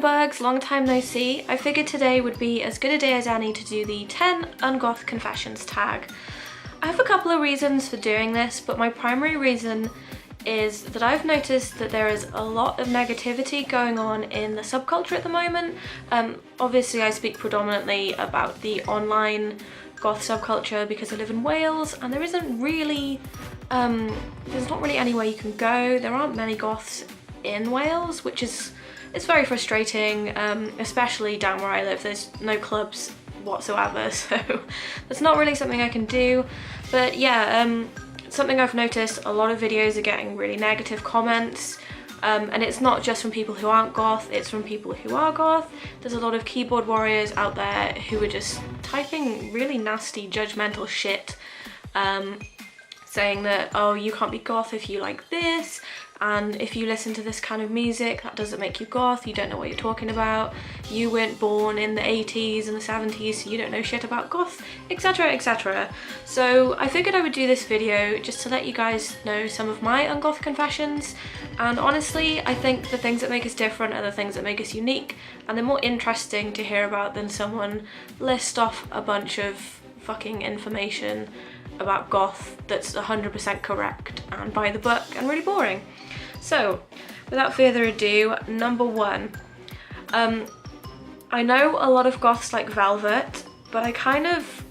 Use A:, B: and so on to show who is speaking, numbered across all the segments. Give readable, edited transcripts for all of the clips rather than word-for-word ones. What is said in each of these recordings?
A: Bugs, long time no see. I figured today would be as good a day as any to do the 10 Un-goth Confessions tag. I have a couple of reasons for doing this, but my primary reason is that I've noticed that there is a lot of negativity going on in the subculture at the moment. Obviously I speak predominantly about the online goth subculture because I live in Wales, and there isn't really, there's not really anywhere you can go. There aren't many goths in Wales, which is it's very frustrating, especially down where I live. There's no clubs whatsoever, so that's not really something I can do. But yeah, something I've noticed, a lot of videos are getting really negative comments, and it's not just from people who aren't goth, it's from people who are goth. There's a lot of keyboard warriors out there who are just typing really nasty, judgmental shit, saying that, oh, you can't be goth if you like this, and if you listen to this kind of music, that doesn't make you goth, you don't know what you're talking about, you weren't born in the 80s and the 70s, so you don't know shit about goth, etc, etc. So I figured I would do this video just to let you guys know some of my Un-goth confessions, and honestly I think the things that make us different are the things that make us unique, and they're more interesting to hear about than someone list off a bunch of fucking information about goth that's 100% correct and by the book and really boring. So without further ado, number one. I know a lot of goths like Velvet, but I kind of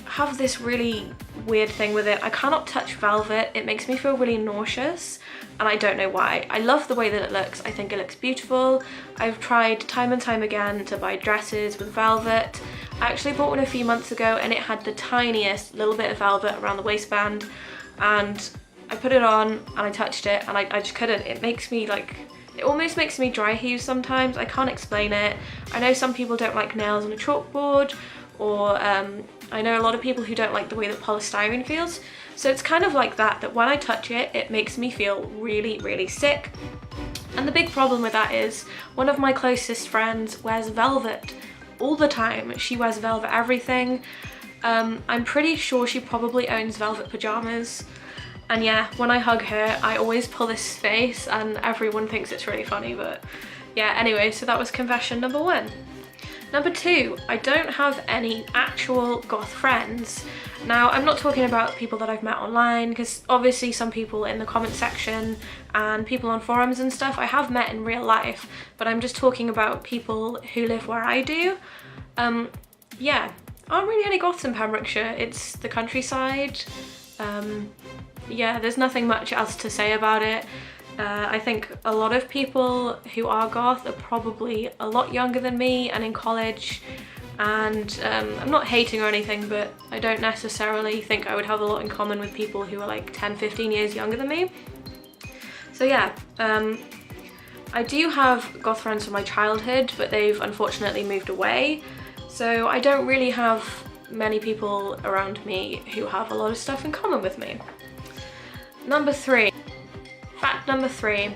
A: have this really weird thing with it. I cannot touch Velvet, it makes me feel really nauseous, and I don't know why. I love the way that it looks, I think it looks beautiful. I've tried time and time again to buy dresses with Velvet. I actually bought one a few months ago and it had the tiniest little bit of velvet around the waistband, and I put it on and I touched it and I just couldn't. It makes me like, it almost makes me dry heave sometimes. I can't explain it. I know some people don't like nails on a chalkboard, or I know a lot of people who don't like the way that polystyrene feels. So it's kind of like that when I touch it, it makes me feel really, really sick. And the big problem with that is one of my closest friends wears velvet all the time. She wears velvet everything. I'm pretty sure she probably owns velvet pajamas. And yeah, when I hug her, I always pull this face and everyone thinks it's really funny, but yeah, anyway, so that was confession number one. Number two, I don't have any actual goth friends. Now, I'm not talking about people that I've met online, because obviously some people in the comment section and people on forums and stuff I have met in real life, but I'm just talking about people who live where I do. Yeah, aren't really any goths in Pembrokeshire, it's the countryside. Yeah, there's nothing much else to say about it. I think a lot of people who are goth are probably a lot younger than me and in college, and I'm not hating or anything, but I don't necessarily think I would have a lot in common with people who are like 10-15 years younger than me. So yeah, I do have goth friends from my childhood, but they've unfortunately moved away, so I don't really have many people around me who have a lot of stuff in common with me. Number three. Fact number three.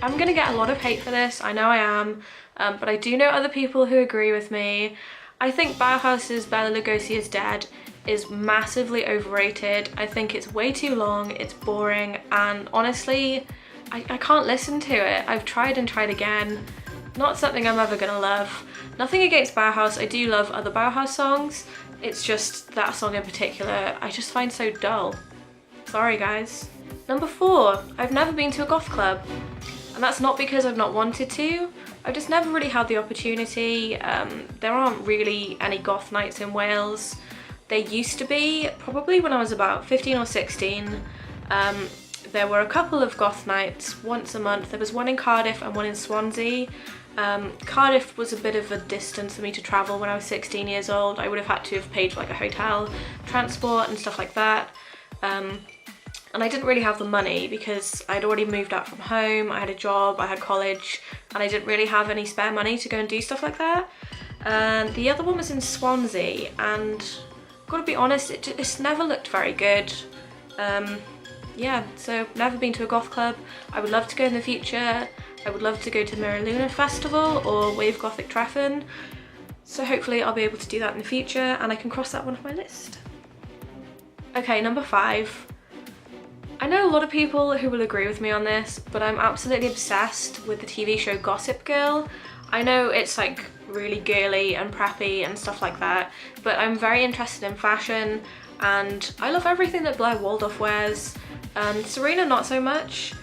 A: I'm gonna get a lot of hate for this, I know I am, but I do know other people who agree with me. I think Bauhaus's Bela Lugosi is Dead is massively overrated. I think it's way too long, it's boring, and honestly, I can't listen to it. I've tried and tried again. Not something I'm ever gonna love. Nothing against Bauhaus, I do love other Bauhaus songs. It's just that song in particular, I just find so dull. Sorry guys. Number four, I've never been to a goth club, and that's not because I've not wanted to. I've just never really had the opportunity. There aren't really any goth nights in Wales. There used to be, probably when I was about 15 or 16. There were a couple of goth nights once a month. There was one in Cardiff and one in Swansea. Cardiff was a bit of a distance for me to travel when I was 16 years old. I would have had to have paid for like a hotel, transport and stuff like that. And I didn't really have the money because I'd already moved out from home, I had a job, I had college, and I didn't really have any spare money to go and do stuff like that. The other one was in Swansea, and gotta be honest, it just never looked very good. Yeah, so never been to a goth club. I would love to go in the future. I would love to go to Mirror Luna Festival or Wave Gothic Treffen. So hopefully I'll be able to do that in the future and I can cross that one off my list. Okay, number five. I know a lot of people who will agree with me on this, but I'm absolutely obsessed with the TV show Gossip Girl. I know it's like really girly and preppy and stuff like that, but I'm very interested in fashion and I love everything that Blair Waldorf wears. Serena not so much,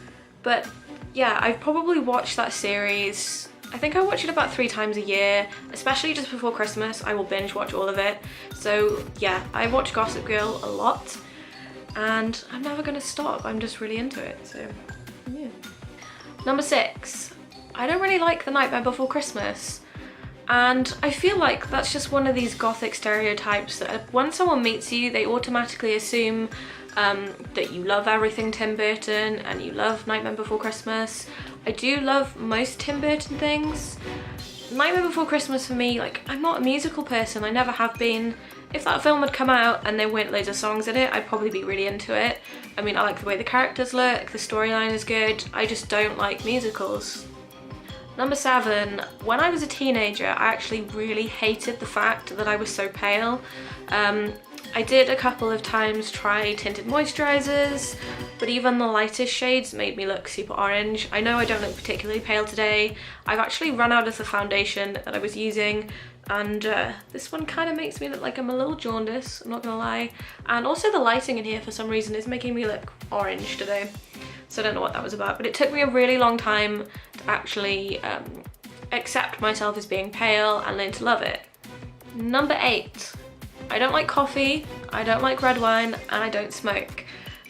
A: but yeah, I've probably watched that series. I think I watch it about 3 times a year, especially just before Christmas. I will binge watch all of it. So yeah, I watch Gossip Girl a lot and I'm never gonna stop. I'm just really into it, so yeah. Number 6, I don't really like The Nightmare Before Christmas. And I feel like that's just one of these gothic stereotypes that when someone meets you, they automatically assume that you love everything Tim Burton and you love Nightmare Before Christmas. I do love most Tim Burton things. Nightmare Before Christmas for me, like, I'm not a musical person, I never have been. If that film had come out and there weren't loads of songs in it, I'd probably be really into it. I mean, I like the way the characters look, the storyline is good, I just don't like musicals. Number 7, when I was a teenager, I actually really hated the fact that I was so pale. I did a couple of times try tinted moisturizers, but even the lightest shades made me look super orange. I know I don't look particularly pale today. I've actually run out of the foundation that I was using, and this one kind of makes me look like I'm a little jaundiced, I'm not gonna lie. And also the lighting in here for some reason is making me look orange today. So I don't know what that was about, but it took me a really long time to actually accept myself as being pale and learn to love it. Number 8, I don't like coffee, I don't like red wine, and I don't smoke.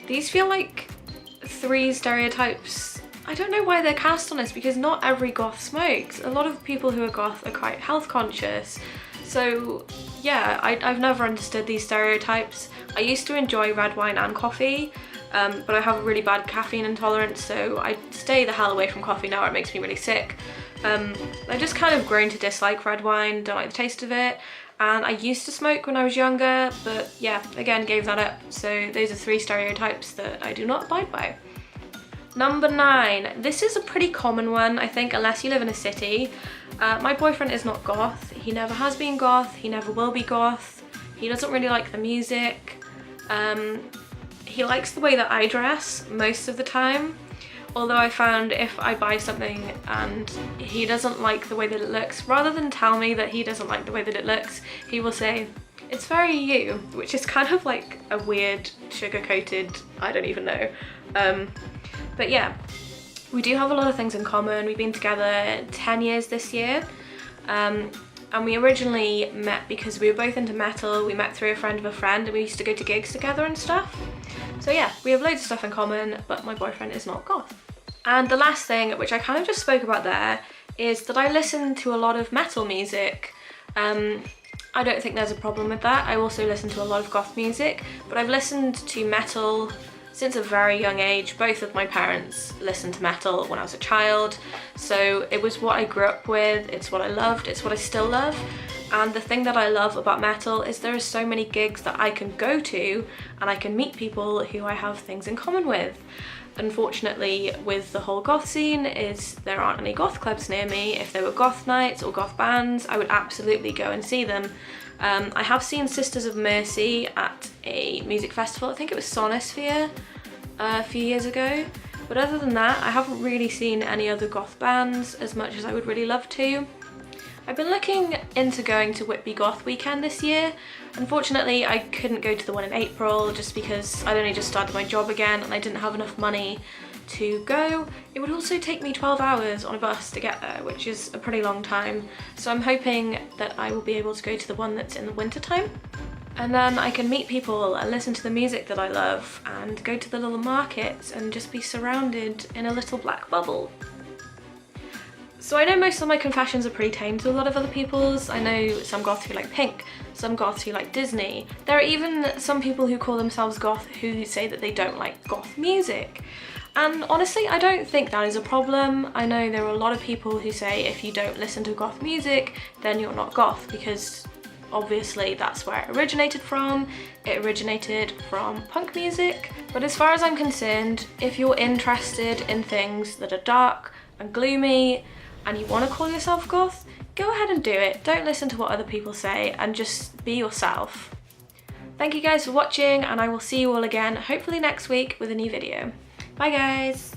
A: These feel like 3 stereotypes. I don't know why they're cast on us because not every goth smokes. A lot of people who are goth are quite health conscious. So yeah, I've never understood these stereotypes. I used to enjoy red wine and coffee, but I have a really bad caffeine intolerance, so I stay the hell away from coffee now, it makes me really sick. I've just kind of grown to dislike red wine, don't like the taste of it, and I used to smoke when I was younger, but yeah, again, gave that up. So those are 3 stereotypes that I do not abide by. Number 9, this is a pretty common one, I think, unless you live in a city. My boyfriend is not goth, he never has been goth, he never will be goth, he doesn't really like the music. He likes the way that I dress most of the time, although I found if I buy something and he doesn't like the way that it looks, rather than tell me that he doesn't like the way that it looks, he will say, "It's very you," which is kind of like a weird sugar-coated, I don't even know. But yeah, we do have a lot of things in common. We've been together 10 years this year. And we originally met because we were both into metal. We met through a friend of a friend and we used to go to gigs together and stuff. So yeah, we have loads of stuff in common, but my boyfriend is not goth. And the last thing, which I kind of just spoke about there, is that I listen to a lot of metal music. I don't think there's a problem with that. I also listen to a lot of goth music, but I've listened to metal since a very young age. Both of my parents listened to metal when I was a child, so it was what I grew up with, it's what I loved, it's what I still love. And the thing that I love about metal is there are so many gigs that I can go to and I can meet people who I have things in common with. Unfortunately, with the whole goth scene, is there aren't any goth clubs near me. If there were goth nights or goth bands, I would absolutely go and see them. I have seen Sisters of Mercy at a music festival, I think it was Sonosphere a few years ago. But other than that, I haven't really seen any other goth bands as much as I would really love to. I've been looking into going to Whitby Goth Weekend this year. Unfortunately, I couldn't go to the one in April just because I'd only just started my job again and I didn't have enough money to go. It would also take me 12 hours on a bus to get there, which is a pretty long time. So I'm hoping that I will be able to go to the one that's in the winter time. And then I can meet people and listen to the music that I love and go to the little markets and just be surrounded in a little black bubble. So I know most of my confessions are pretty tame to a lot of other people's. I know some goths who like Pink, some goths who like Disney. There are even some people who call themselves goth who say that they don't like goth music. And honestly, I don't think that is a problem. I know there are a lot of people who say if you don't listen to goth music, then you're not goth, because obviously that's where it originated from. It originated from punk music. But as far as I'm concerned, if you're interested in things that are dark and gloomy, and you want to call yourself goth, go ahead and do it. Don't listen to what other people say and just be yourself. Thank you guys for watching, and I will see you all again, hopefully next week with a new video. Bye guys!